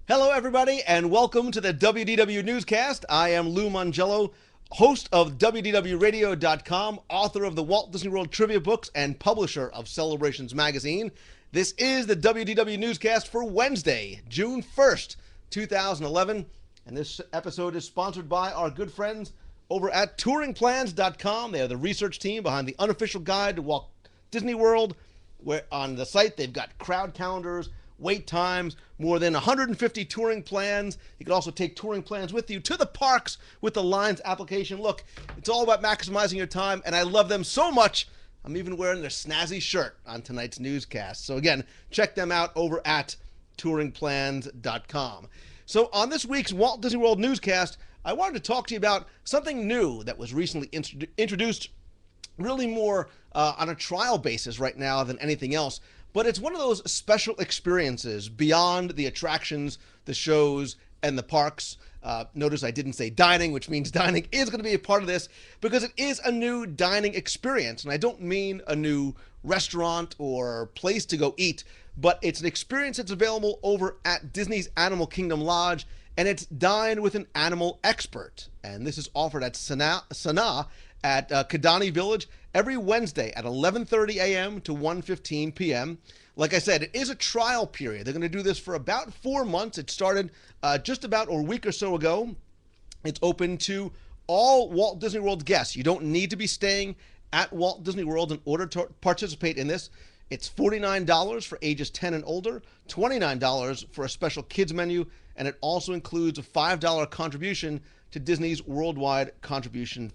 Hello, everybody, and welcome to the WDW Newscast. I am Lou Mangello, host of WDWRadio.com, author of the Walt Disney World trivia books, and publisher of Celebrations Magazine. This is the WDW Newscast for Wednesday, June 1st, 2011, and this episode is sponsored by our good friends over at TouringPlans.com. They are the research team behind the unofficial guide to Walt Disney World, where on the site they've got crowd calendars, wait times, more than 150 touring plans. You can also take touring plans with you to the parks with the Lines application. Look, it's all about maximizing your time, and I love them so much, I'm even wearing their snazzy shirt on tonight's newscast. So again, check them out over at touringplans.com. So on this week's Walt Disney World newscast, I wanted to talk to you about something new that was recently introduced, really more on a trial basis right now than anything else. But it's one of those special experiences beyond the attractions, the shows, and the parks. Notice I didn't say dining, which means dining is going to be a part of this because it is a new dining experience. And I don't mean a new restaurant or place to go eat, but it's an experience that's available over at Disney's Animal Kingdom Lodge, and it's Dine with an Animal Expert. And this is offered at Sanaa at Kidani Village every Wednesday at 11:30 a.m. to 1:15 p.m. Like I said, it is a trial period. They're going to do this for about 4 months. It started just about a week or so ago. It's open to all Walt Disney World guests. You don't need to be staying at Walt Disney World in order to participate in this. It's $49 for ages 10 and older, $29 for a special kids menu, and it also includes a $5 contribution to Disney's Worldwide Conservation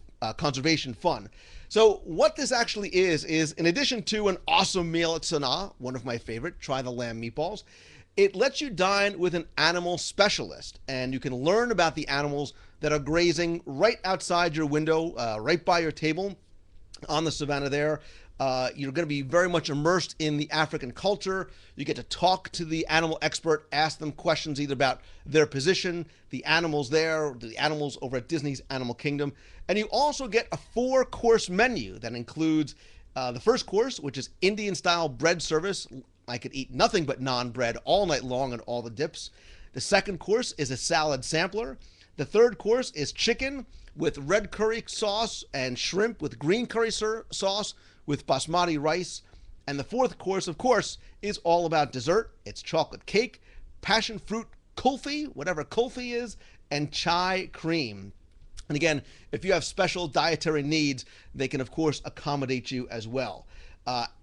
Fund. So what this actually is in addition to an awesome meal at Sanaa, one of my favorite, try the lamb meatballs, it lets you dine with an animal specialist, and you can learn about the animals that are grazing right outside your window, right by your table on the savannah there. You're going to be very much immersed in the African culture. You get to talk to the animal expert, ask them questions either about their position, the animals there, the animals over at Disney's Animal Kingdom. And you also get a 4-course menu that includes the first course, which is Indian-style bread service. I could eat nothing but non-bread all night long and all the dips. The second course is a salad sampler. The third course is chicken with red curry sauce and shrimp with green curry sauce with basmati rice. And the fourth course, of course, is all about dessert. It's chocolate cake, passion fruit kulfi, whatever kulfi is, and chai cream. And again, if you have special dietary needs, they can, of course, accommodate you as well.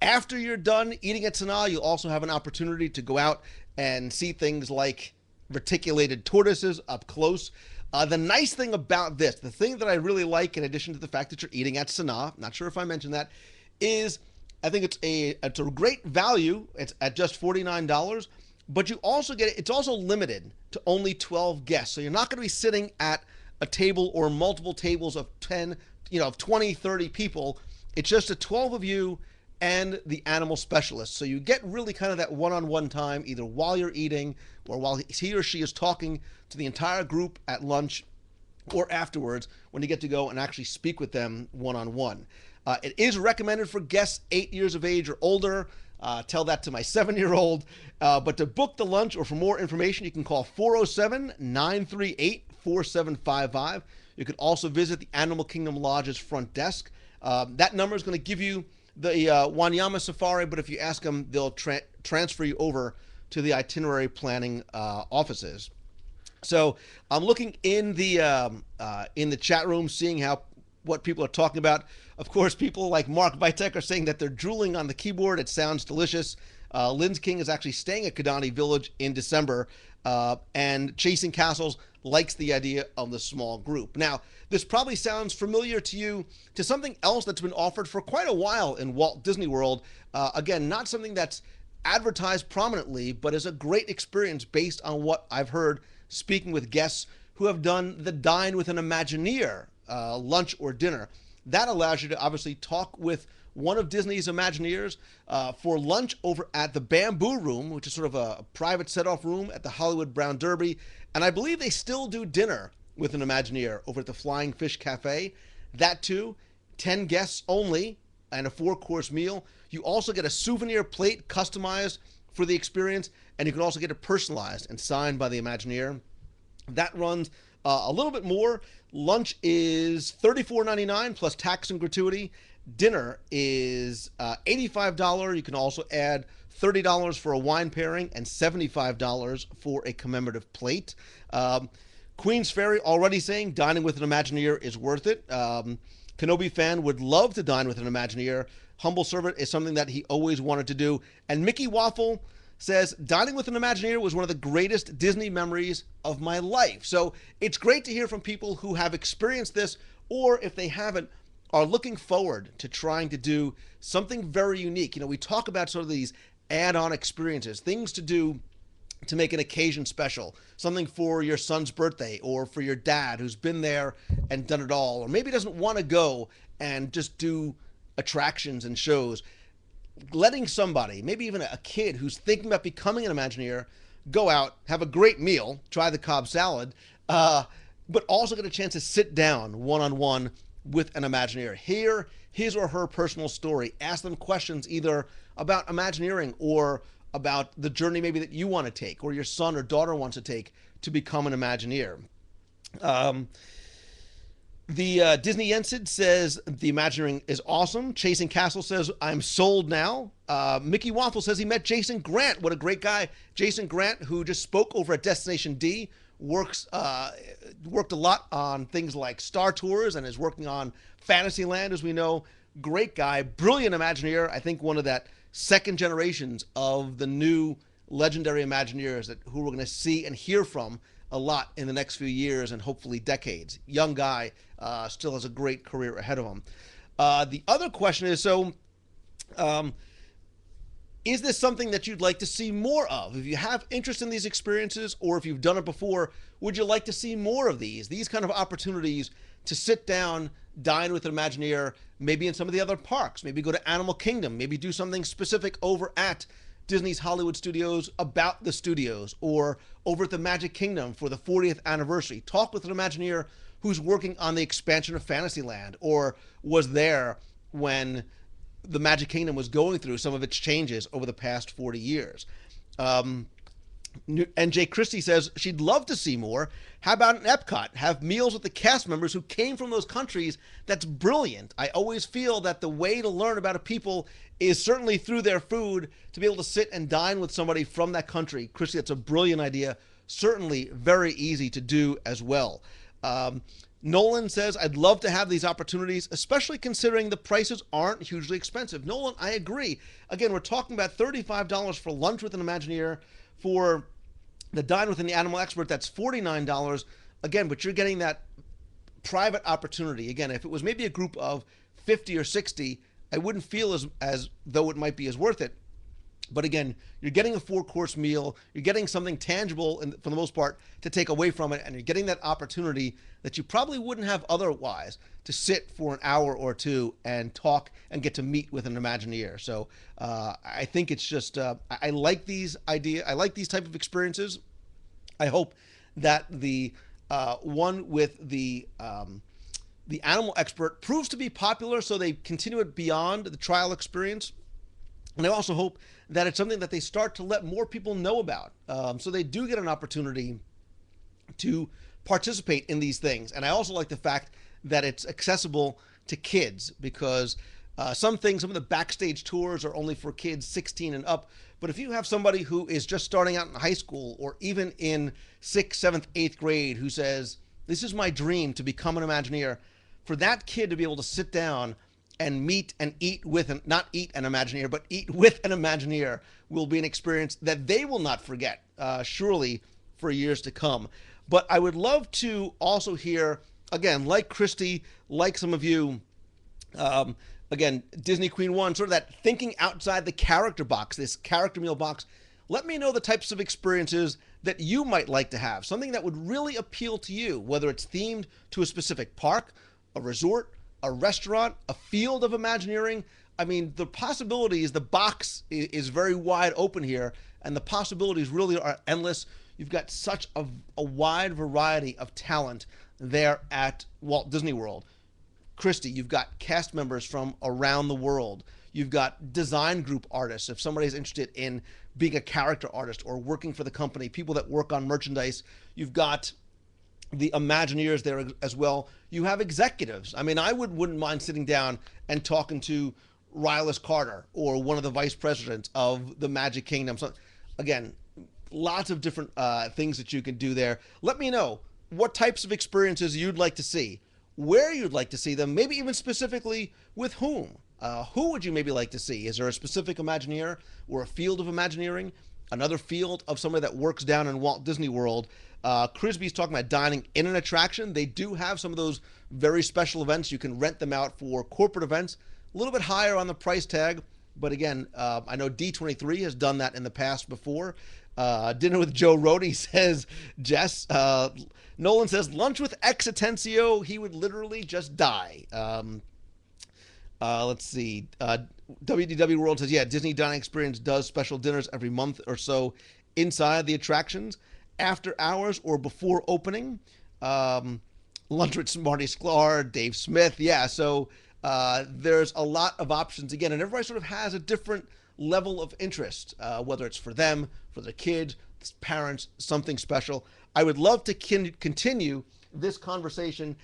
After you're done eating at Sanaa, you'll also have an opportunity to go out and see things like reticulated tortoises up close. The nice thing about this, the thing that I really like, in addition to the fact that you're eating at Sanaa, not sure if I mentioned that, is I think it's a great value. It's at just $49, but you also get it's also limited to only 12 guests. So you're not going to be sitting at a table or multiple tables of 10, of 20, 30 people. It's just the 12 of you and the animal specialist. So you get really kind of that one-on-one time, either while you're eating or while he or she is talking to the entire group at lunch or afterwards when you get to go and actually speak with them one-on-one. It is recommended for guests 8 years of age or older. Tell that to my 7-year-old. But to book the lunch or for more information, you can call 407-938-4755. You can also visit the Animal Kingdom Lodge's front desk. That number is going to give you the Wanyama Safari, but if you ask them, they'll transfer you over to the itinerary planning offices. So I'm looking in the chat room, seeing what people are talking about. Of course, people like Mark Vitek are saying that they're drooling on the keyboard. It sounds delicious. Linz King is actually staying at Kidani Village in December, and Chasing Castles likes the idea of the small group. Now, this probably sounds familiar to you to something else that's been offered for quite a while in Walt Disney World. Again, not something that's advertised prominently, but is a great experience based on what I've heard speaking with guests who have done the Dine with an Imagineer lunch or dinner. That allows you to obviously talk with one of Disney's Imagineers for lunch over at the Bamboo Room, which is sort of a private set-off room at the Hollywood Brown Derby. And I believe they still do dinner with an Imagineer over at the Flying Fish Cafe. That too, 10 guests only and a 4-course meal. You also get a souvenir plate customized for the experience, and you can also get it personalized and signed by the Imagineer. That runs a little bit more. Lunch is $34.99 plus tax and gratuity. Dinner is $85. You can also add $30 for a wine pairing and $75 for a commemorative plate. Queen's Ferry already saying dining with an Imagineer is worth it. Kenobi fan would love to dine with an Imagineer. Humble servant is something that he always wanted to do. And Mickey Waffle says dining with an Imagineer was one of the greatest Disney memories of my life. So it's great to hear from people who have experienced this, or if they haven't, are looking forward to trying to do something very unique. You know, we talk about sort of these add-on experiences, things to do to make an occasion special, something for your son's birthday or for your dad who's been there and done it all, or maybe doesn't want to go and just do attractions and shows. Letting somebody, maybe even a kid who's thinking about becoming an Imagineer, go out, have a great meal, try the Cobb salad, but also get a chance to sit down one-on-one with an Imagineer. Hear his or her personal story. Ask them questions either about Imagineering or about the journey maybe that you want to take or your son or daughter wants to take to become an Imagineer. The Disney Yensid says the Imagineering is awesome. Chasing Castle says I'm sold now. Mickey Waffle says he met Jason Grant. What a great guy. Jason Grant, who just spoke over at Destination D, worked a lot on things like Star Tours and is working on Fantasyland, as we know. Great guy, brilliant Imagineer. I think one of that second generations of the new legendary Imagineers who we're going to see and hear from a lot in the next few years and hopefully decades. Young guy, still has a great career ahead of him. The other question is, is this something that you'd like to see more of? If you have interest in these experiences, or if you've done it before, would you like to see more of these kind of opportunities to sit down, dine with an Imagineer, maybe in some of the other parks, maybe go to Animal Kingdom, maybe do something specific over at Disney's Hollywood Studios about the studios, or over at the Magic Kingdom for the 40th anniversary. Talk with an Imagineer who's working on the expansion of Fantasyland, or was there when the Magic Kingdom was going through some of its changes over the past 40 years. NJ Christie says she'd love to see more. How about an Epcot? Have meals with the cast members who came from those countries. That's brilliant. I always feel that the way to learn about a people is certainly through their food, to be able to sit and dine with somebody from that country. Christie, that's a brilliant idea. Certainly very easy to do as well. Nolan says, I'd love to have these opportunities, especially considering the prices aren't hugely expensive. Nolan, I agree. Again, we're talking about $35 for lunch with an Imagineer. For the dine with an animal expert, that's $49. Again, but you're getting that private opportunity. Again, if it was maybe a group of 50 or 60, I wouldn't feel as though it might be as worth it. But again, you're getting a 4-course meal, you're getting something tangible, and for the most part, to take away from it, and you're getting that opportunity that you probably wouldn't have otherwise, to sit for an hour or two and talk and get to meet with an Imagineer. So I think it's just, I like these ideas, I like these type of experiences. I hope that the one with the animal expert proves to be popular, so they continue it beyond the trial experience. And I also hope that it's something that they start to let more people know about, so they do get an opportunity to participate in these things. And I also like the fact that it's accessible to kids, because some of the backstage tours are only for kids 16 and up. But if you have somebody who is just starting out in high school, or even in 6th, 7th, 8th grade, who says, this is my dream to become an Imagineer, for that kid to be able to sit down and meet and eat with, not eat an Imagineer, but eat with an Imagineer, will be an experience that they will not forget, surely for years to come. But I would love to also hear, again, like Christy, like some of you, again, Disney Queen 1, sort of that thinking outside the character box, this character meal box. Let me know the types of experiences that you might like to have, something that would really appeal to you, whether it's themed to a specific park, a resort, a restaurant, a field of Imagineering. I mean, the possibilities, the box is very wide open here, and the possibilities really are endless. You've got such a wide variety of talent there at Walt Disney World. Christy, you've got cast members from around the world. You've got design group artists. If somebody's interested in being a character artist or working for the company, people that work on merchandise. You've got the Imagineers there as well. You have executives. I mean, I wouldn't mind sitting down and talking to Rylus Carter or one of the vice presidents of the Magic Kingdom. So, again, lots of different things that you can do there. Let me know what types of experiences you'd like to see, where you'd like to see them, maybe even specifically with whom. Who would you maybe like to see? Is there a specific Imagineer or a field of Imagineering? Another field of somebody that works down in Walt Disney World. Crisby's talking about dining in an attraction. They do have some of those very special events. You can rent them out for corporate events. A little bit higher on the price tag. But again, I know D23 has done that in the past before. Dinner with Joe Rohde, says Jess. Nolan says, lunch with ex Atencio, he would literally just die. Let's see. WDW World says, yeah, Disney Dining Experience does special dinners every month or so inside the attractions, after hours or before opening. Lunch with Marty Sklar, Dave Smith. Yeah, so there's a lot of options again, and everybody sort of has a different level of interest, whether it's for them, for their kids, parents, something special. I would love to continue this conversation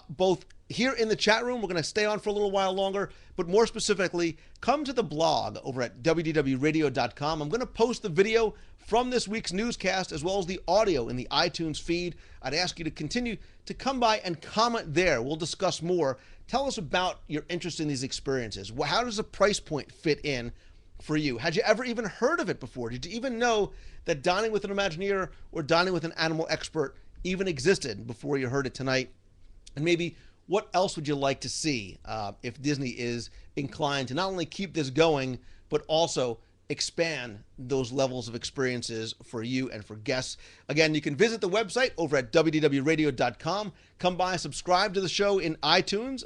both here in the chat room. We're going to stay on for a little while longer, but more specifically, come to the blog over at WDWRadio.com. I'm going to post the video from this week's newscast as well as the audio in the iTunes feed. I'd ask you to continue to come by and comment there. We'll discuss more. Tell us about your interest in these experiences. How does the price point fit in for you? Had you ever even heard of it before? Did you even know that dining with an Imagineer or dining with an animal expert even existed before you heard it tonight? And maybe what else would you like to see if Disney is inclined to not only keep this going, but also expand those levels of experiences for you and for guests? Again, you can visit the website over at WDWRadio.com. Come by, subscribe to the show in iTunes.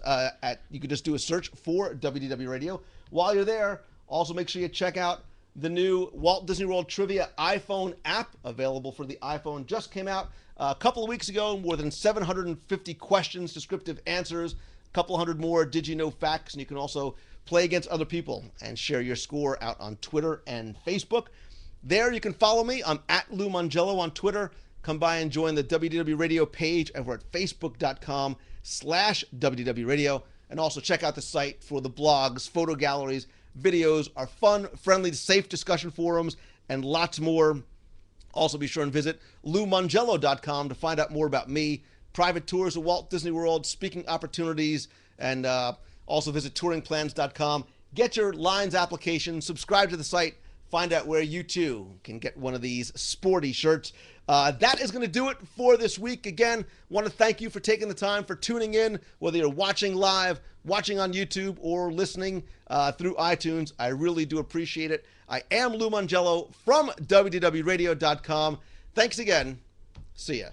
You can just do a search for WDW Radio. While you're there, also make sure you check out the new Walt Disney World Trivia iPhone app, available for the iPhone. Just came out a couple of weeks ago. More than 750 questions, descriptive answers, a couple hundred more did you know facts, and you can also play against other people and share your score out on Twitter and Facebook. There you can follow me. I'm at Lou Mongello on Twitter. Come by and join the WDW Radio page over at facebook.com/WDW Radio, and also check out the site for the blogs, photo galleries, videos, our fun, friendly, safe discussion forums, and lots more. Also be sure and visit LouMongello.com to find out more about me, private tours of Walt Disney World, speaking opportunities, and also visit touringplans.com. Get your Lines application, subscribe to the site, find out where you too can get one of these sporty shirts. That is going to do it for this week. Again, want to thank you for taking the time, for tuning in, whether you're watching live, watching on YouTube, or listening through iTunes. I really do appreciate it. I am Lou Mongello from WDWRadio.com. Thanks again. See ya.